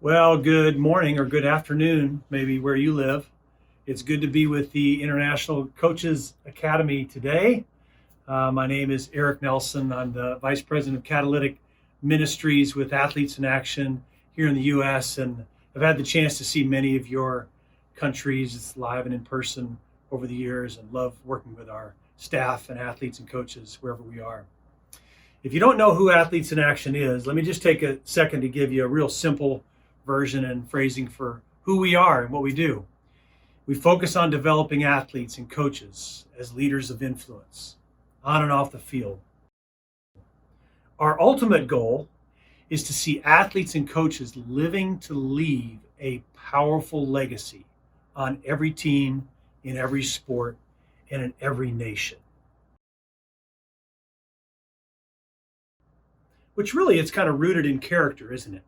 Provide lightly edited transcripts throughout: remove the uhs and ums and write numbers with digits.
Well, good morning or good afternoon, maybe where you live. It's good to be with the International Coaches Academy today. My name is Eric Nelson. I'm the Vice President of Catalytic Ministries with Athletes in Action here in the U.S. And I've had the chance to see many of your countries live and in person over the years and love working with our staff and athletes and coaches wherever we are. If you don't know who Athletes in Action is, let me just take a second to give you a real simple version and phrasing for who we are and what we do. We focus on developing athletes and coaches as leaders of influence on and off the field. Our ultimate goal is to see athletes and coaches living to leave a powerful legacy on every team, in every sport, and in every nation. Which really it's kind of rooted in character, isn't it?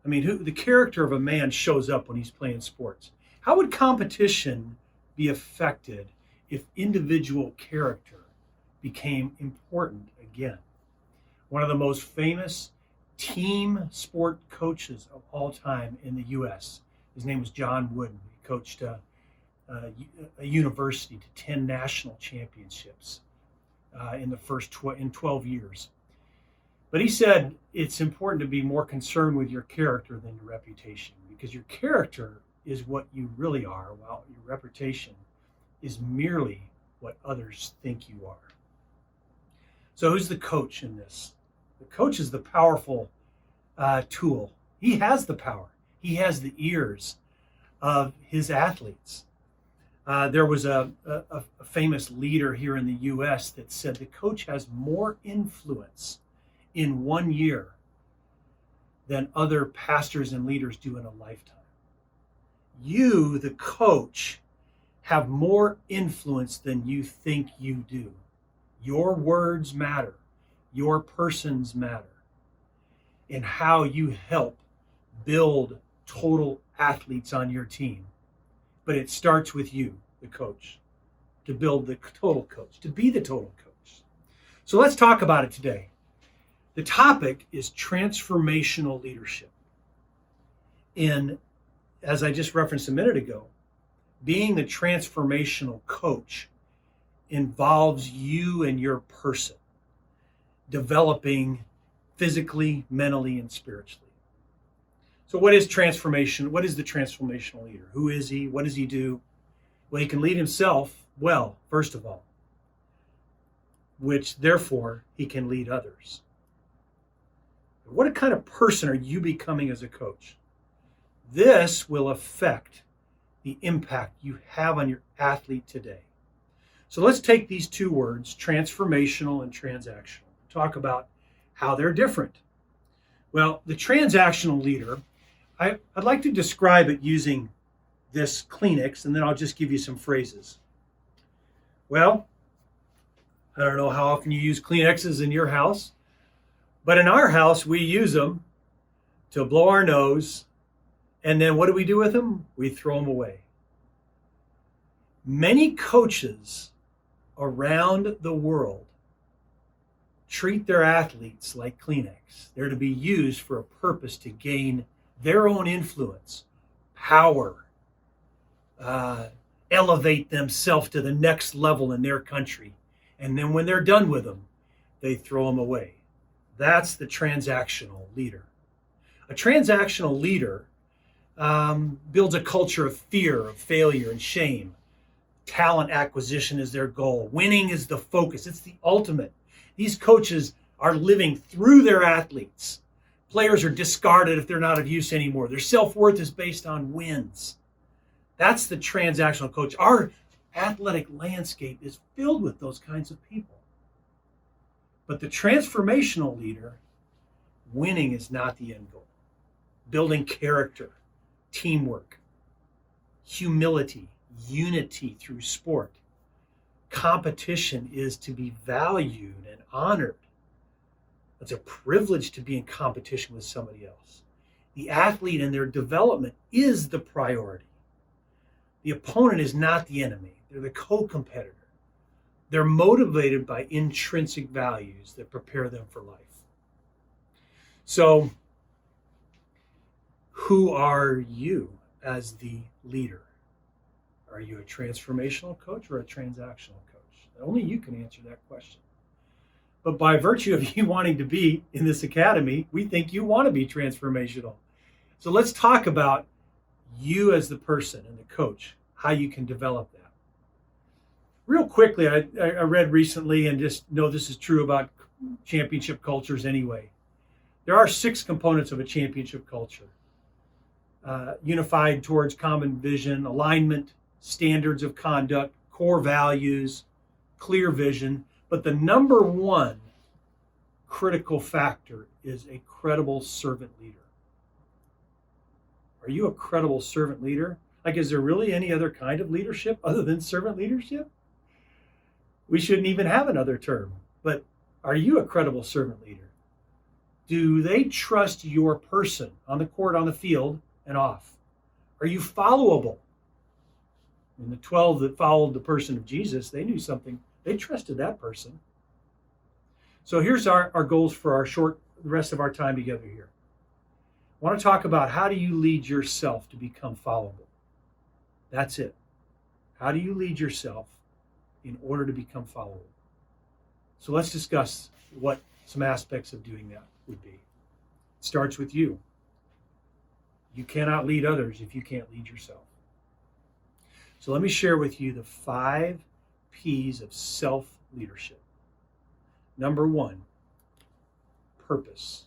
I mean, the character of a man shows up when he's playing sports. How would competition be affected if individual character became important again? One of the most famous team sport coaches of all time in the U.S., his name was John Wooden. He coached a university to 10 national championships in the first 12 years. But he said it's important to be more concerned with your character than your reputation, because your character is what you really are, while your reputation is merely what others think you are. So who's the coach in this? The coach is the powerful tool. He has the power. He has the ears of his athletes. There was a famous leader here in the U.S. that said the coach has more influence in 1 year than other pastors and leaders do in a lifetime. You, the coach, have more influence than you think you do. Your words matter. Your persons matter in how you help build total athletes on your team. But it starts with you, the coach, to build the total coach, to be the total coach. So let's talk about it today. The topic is transformational leadership. And as I just referenced a minute ago, being the transformational coach involves you and your person developing physically, mentally, and spiritually. So what is transformation? What is the transformational leader? Who is he? What does he do? Well, he can lead himself well, first of all, which therefore he can lead others. What kind of person are you becoming as a coach? This will affect the impact you have on your athlete today. So let's take these two words, transformational and transactional, talk about how they're different. Well, the transactional leader, I'd like to describe it using this Kleenex, and then I'll just give you some phrases. Well, I don't know how often you use Kleenexes in your house, but in our house, we use them to blow our nose, and then what do we do with them? We throw them away. Many coaches around the world treat their athletes like Kleenex. They're to be used for a purpose to gain their own influence, power, elevate themselves to the next level in their country. And then when they're done with them, they throw them away. That's the transactional leader. A transactional leader builds a culture of fear, of failure, and shame. Talent acquisition is their goal. Winning is the focus. It's the ultimate. These coaches are living through their athletes. Players are discarded if they're not of use anymore. Their self-worth is based on wins. That's the transactional coach. Our athletic landscape is filled with those kinds of people. But the transformational leader, winning is not the end goal. Building character, teamwork, humility, unity through sport. Competition is to be valued and honored. It's a privilege to be in competition with somebody else. The athlete and their development is the priority. The opponent is not the enemy. They're the co-competitor. They're motivated by intrinsic values that prepare them for life. So, Who are you as the leader? Are you a transformational coach or a transactional coach? Only you can answer that question. But by virtue of you wanting to be in this academy, we think you want to be transformational. So let's talk about you as the person and the coach, how you can develop that. Real quickly, I read recently, and just know this is true about championship cultures anyway. There are 6 components of a championship culture. Unified towards common vision, alignment, standards of conduct, core values, clear vision. But the number one critical factor is a credible servant leader. Are you a credible servant leader? Like, is there really any other kind of leadership other than servant leadership? We shouldn't even have another term. But are you a credible servant leader? Do they trust your person on the court, on the field, and off? Are you followable? And the 12 that followed the person of Jesus, they knew something. They trusted that person. So here's our goals for the rest of our time together here. I want to talk about, how do you lead yourself to become followable? That's it. How do you lead yourself in order to become followable? So let's discuss what some aspects of doing that would be. It starts with you. You cannot lead others if you can't lead yourself. So let me share with you the 5 P's of self-leadership. Number 1, purpose.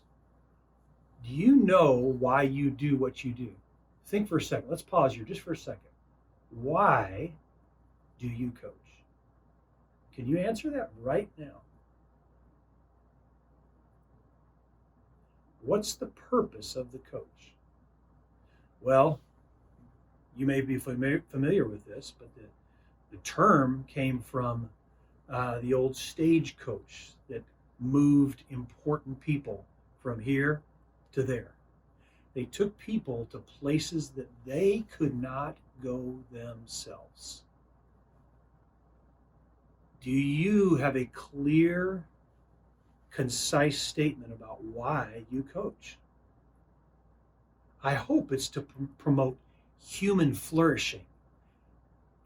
Do you know why you do what you do? Think for a second. Let's pause here just for a second. Why do you coach? Can you answer that right now? What's the purpose of the coach? Well, you may be familiar with this, but the term came from the old stagecoach that moved important people from here to there. They took people to places that they could not go themselves. Do you have a clear, concise statement about why you coach? I hope it's to promote human flourishing.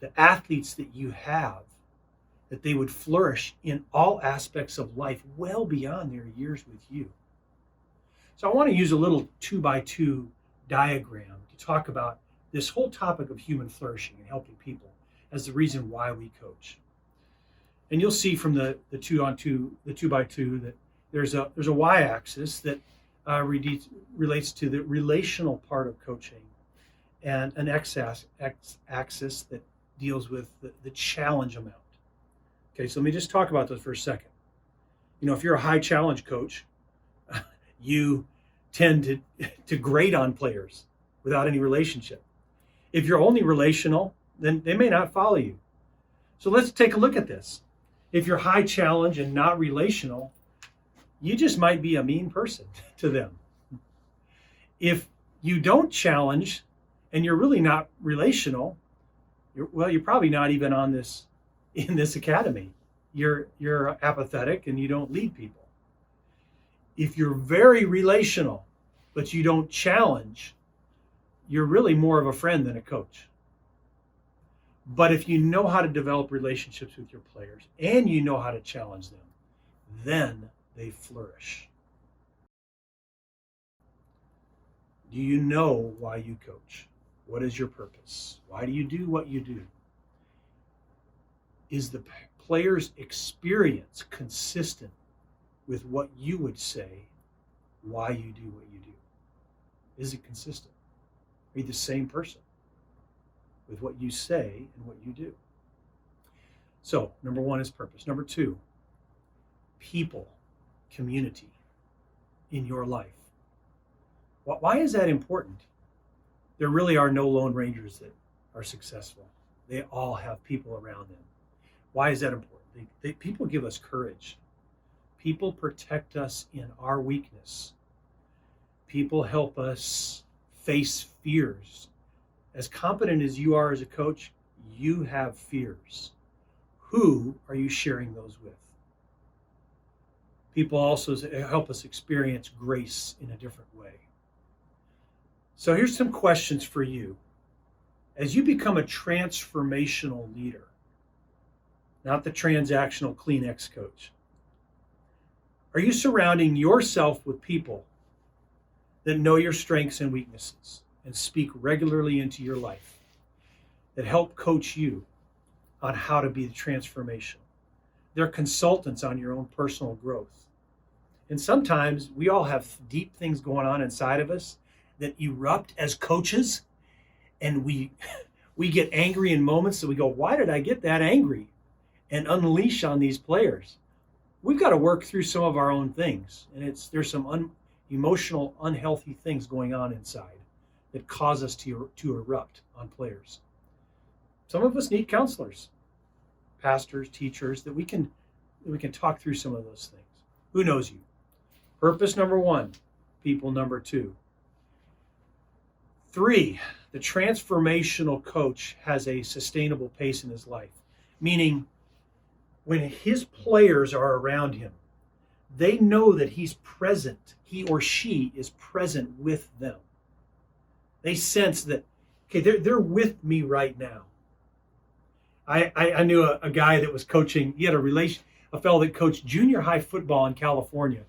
The athletes that you have, that they would flourish in all aspects of life well beyond their years with you. So I want to use a little 2x2 diagram to talk about this whole topic of human flourishing and helping people as the reason why we coach. And you'll see from the 2x2 that there's a y-axis that relates to the relational part of coaching, and an x-axis that deals with the challenge amount. Okay, so let me just talk about those for a second. You know, if you're a high challenge coach, you tend to grade on players without any relationship. If you're only relational, then they may not follow you. So let's take a look at this. If you're high challenge and not relational, you just might be a mean person to them. If you don't challenge and you're really not relational, you're probably not even in this academy. You're apathetic and you don't lead people. If you're very relational, but you don't challenge, you're really more of a friend than a coach. But if you know how to develop relationships with your players and you know how to challenge them, then they flourish. Do you know why you coach? What is your purpose? Why do you do what you do? Is the player's experience consistent with what you would say why you do what you do? Is it consistent? Are you the same person with what you say and what you do? So, number 1 is purpose. Number 2, people, community in your life. Why is that important? There really are no lone rangers that are successful. They all have people around them. Why is that important? People give us courage. People protect us in our weakness. People help us face fears. As competent as you are as a coach, you have fears. Who are you sharing those with? People also help us experience grace in a different way. So here's some questions for you. As you become a transformational leader, not the transactional Kleenex coach, are you surrounding yourself with people that know your strengths and weaknesses and speak regularly into your life, that help coach you on how to be transformational? They're consultants on your own personal growth. And sometimes we all have deep things going on inside of us that erupt as coaches, and we get angry in moments that we go, why did I get that angry? And unleash on these players. We've got to work through some of our own things, and there's some emotional, unhealthy things going on inside that cause us to erupt on players. Some of us need counselors, pastors, teachers, that we can talk through some of those things. Who knows you? Purpose number 1, people number 2. 3, the transformational coach has a sustainable pace in his life, meaning when his players are around him, they know that he's present. He or she is present with them. They sense that, okay, they're with me right now. I knew a guy that was coaching. He had a fellow that coached junior high football in California.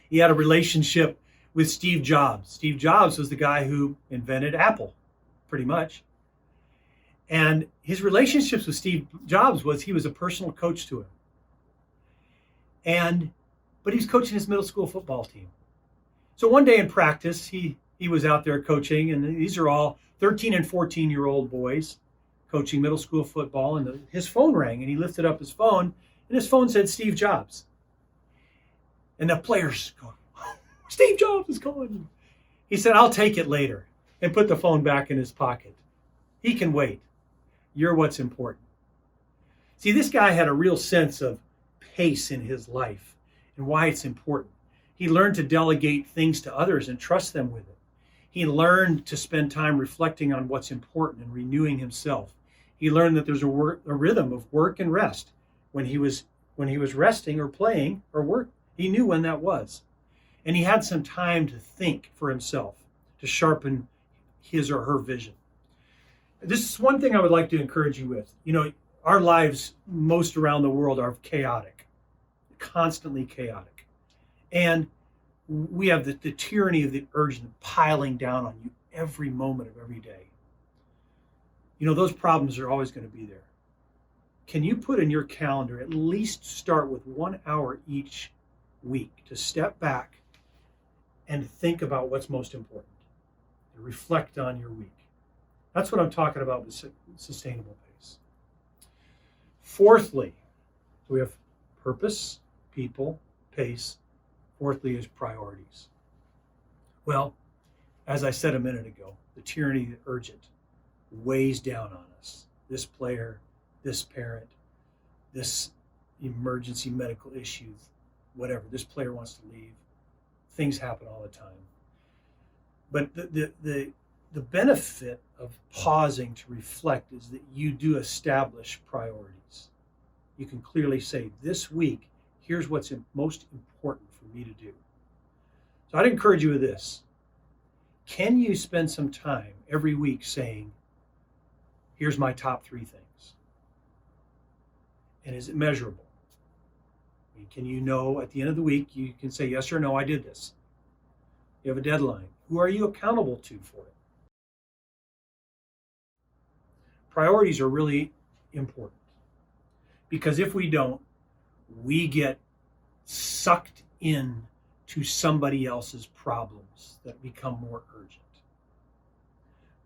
He had a relationship with Steve Jobs. Steve Jobs was the guy who invented Apple, pretty much. And his relationships with Steve Jobs was he was a personal coach to him. But he was coaching his middle school football team. So one day in practice, he was out there coaching, and these are all 13 and 14-year-old boys coaching middle school football, and his phone rang, and he lifted up his phone, and his phone said Steve Jobs. And the players going, Steve Jobs is calling. He said, I'll take it later, and put the phone back in his pocket. He can wait. You're what's important. See, this guy had a real sense of pace in his life and why it's important. He learned to delegate things to others and trust them with it. He learned to spend time reflecting on what's important and renewing himself. He learned that there's a rhythm of work and rest. When he was resting or playing or work, he knew when that was. And he had some time to think for himself, to sharpen his or her vision. This is one thing I would like to encourage you with. You know, our lives, most around the world, are chaotic, constantly chaotic. And we have the tyranny of the urgent piling down on you every moment of every day. You know, those problems are always going to be there. Can you put in your calendar, at least start with 1 hour each week to step back and think about what's most important, to reflect on your week? That's what I'm talking about with sustainable pace. Fourthly, we have purpose, people, pace. Fourthly is priorities. Well, as I said a minute ago, the tyranny of the urgent weighs down on us. This player, this parent, this emergency medical issue, whatever. This player wants to leave. Things happen all the time. But the benefit of pausing to reflect is that you do establish priorities. You can clearly say, this week, here's what's most important for me to do. So I'd encourage you with this. Can you spend some time every week saying, here's my top 3 things? And is it measurable? I mean, can you know at the end of the week, you can say yes or no, I did this. You have a deadline. Who are you accountable to for it? Priorities are really important, because if we don't, we get sucked in to somebody else's problems that become more urgent.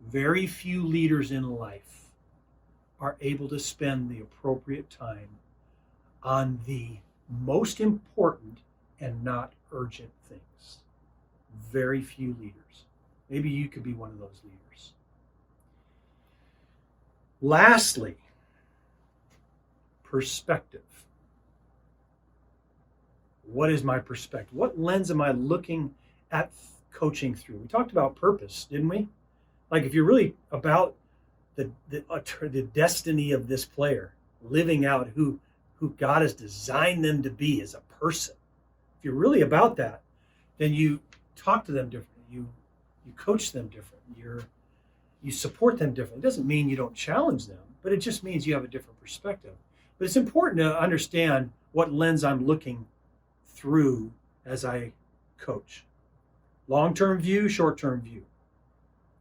Very few leaders in life are able to spend the appropriate time on the most important and not urgent things. Very few leaders. Maybe you could be one of those leaders. Lastly, perspective. What is my perspective? What lens am I looking at coaching through? We talked about purpose, didn't we? Like, if you're really about the destiny of this player, living out who God has designed them to be as a person. If you're really about that, then you talk to them differently. You coach them different. You support them different. It doesn't mean you don't challenge them, but it just means you have a different perspective. But it's important to understand what lens I'm looking through as I coach. Long-term view, short-term view.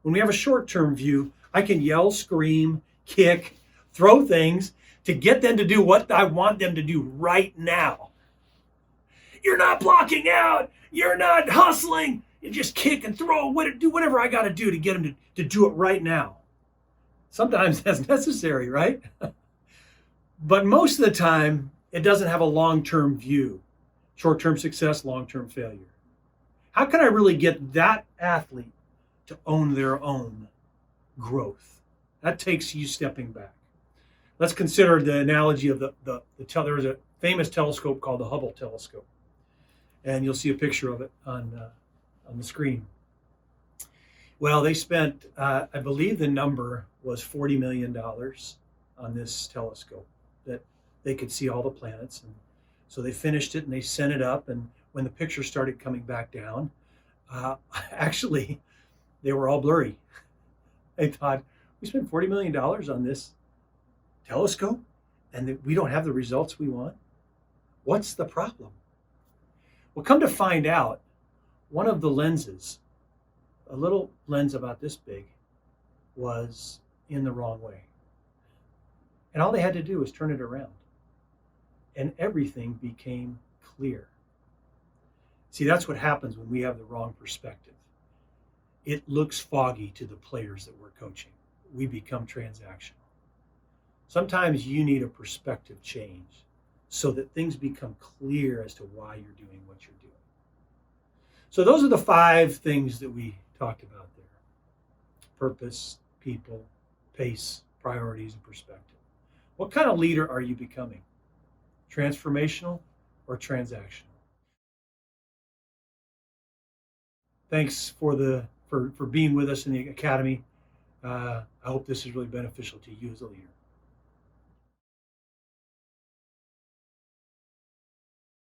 When we have a short-term view, I can yell, scream, kick, throw things to get them to do what I want them to do right now. You're not blocking out. You're not hustling. You just kick and throw, do whatever I got to do to get them to do it right now. Sometimes that's necessary, right? But most of the time, it doesn't have a long-term view. Short-term success, long-term failure. How can I really get that athlete to own their own growth? That takes you stepping back. Let's consider the analogy of there was a famous telescope called the Hubble telescope. And you'll see a picture of it on the screen. Well, they spent, I believe the number was $40 million on this telescope, that they could see all the planets. And so they finished it and they sent it up. And when the picture started coming back down, actually, they were all blurry. They thought, we spent $40 million on this telescope and we don't have the results we want? What's the problem? Well, come to find out, one of the lenses, a little lens about this big, was in the wrong way. And all they had to do was turn it around. And everything became clear. See, that's what happens when we have the wrong perspective. It looks foggy to the players that we're coaching. We become transactional. Sometimes you need a perspective change so that things become clear as to why you're doing what you're doing. So those are the 5 things that we talked about there. Purpose, people, pace, priorities, and perspective. What kind of leader are you becoming? Transformational or transactional? Thanks for being with us in the Academy. I hope this is really beneficial to you as a leader.